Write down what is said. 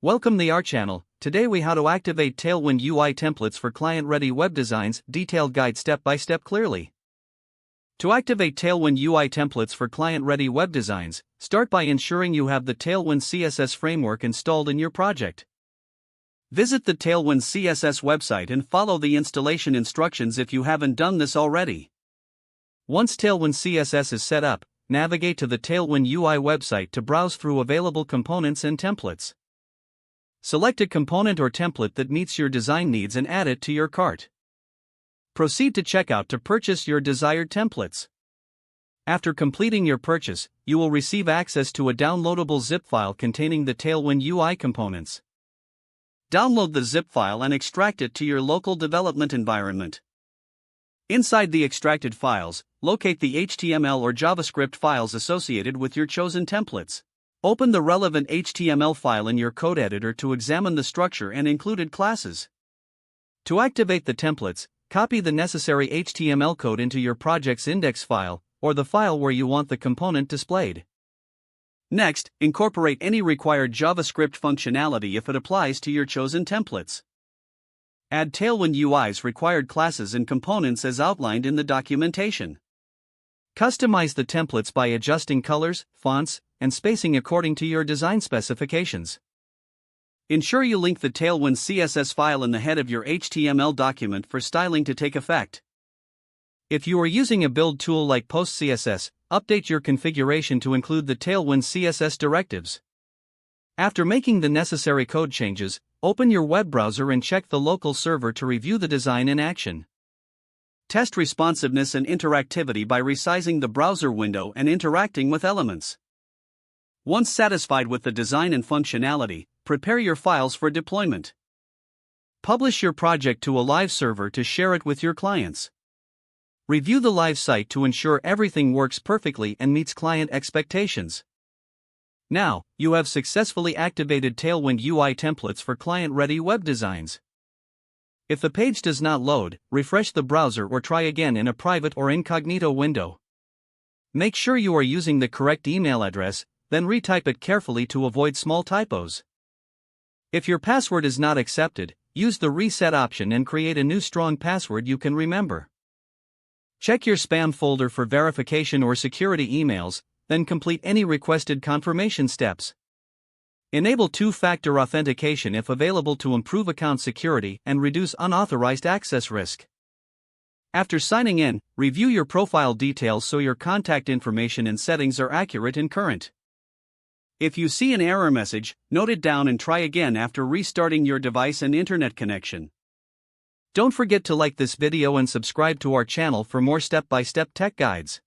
Welcome to our channel. Today we how to activate Tailwind UI templates for client-ready web designs, detailed guide step by step clearly. To activate Tailwind UI templates for client-ready web designs, start by ensuring you have the Tailwind CSS framework installed in your project. Visit the Tailwind CSS website and follow the installation instructions if you haven't done this already. Once Tailwind CSS is set up, navigate to the Tailwind UI website to browse through available components and templates. Select a component or template that meets your design needs and add it to your cart. Proceed to checkout to purchase your desired templates. After completing your purchase, you will receive access to a downloadable zip file containing the Tailwind UI components. Download the zip file and extract it to your local development environment. Inside the extracted files, locate the HTML or JavaScript files associated with your chosen templates. Open the relevant HTML file in your code editor to examine the structure and included classes. To activate the templates, copy the necessary HTML code into your project's index file, or the file where you want the component displayed. Next, incorporate any required JavaScript functionality if it applies to your chosen templates. Add Tailwind UI's required classes and components as outlined in the documentation. Customize the templates by adjusting colors, fonts, and spacing according to your design specifications. Ensure you link the Tailwind CSS file in the head of your HTML document for styling to take effect. If you are using a build tool like PostCSS, update your configuration to include the Tailwind CSS directives. After making the necessary code changes, open your web browser and check the local server to review the design in action. Test responsiveness and interactivity by resizing the browser window and interacting with elements. Once satisfied with the design and functionality, prepare your files for deployment. Publish your project to a live server to share it with your clients. Review the live site to ensure everything works perfectly and meets client expectations. Now, you have successfully activated Tailwind UI templates for client-ready web designs. If the page does not load, refresh the browser or try again in a private or incognito window. Make sure you are using the correct email address, then retype it carefully to avoid small typos. If your password is not accepted, use the reset option and create a new strong password you can remember. Check your spam folder for verification or security emails, then complete any requested confirmation steps. Enable two-factor authentication if available to improve account security and reduce unauthorized access risk. After signing in, review your profile details so your contact information and settings are accurate and current. If you see an error message, note it down and try again after restarting your device and internet connection. Don't forget to like this video and subscribe to our channel for more step-by-step tech guides.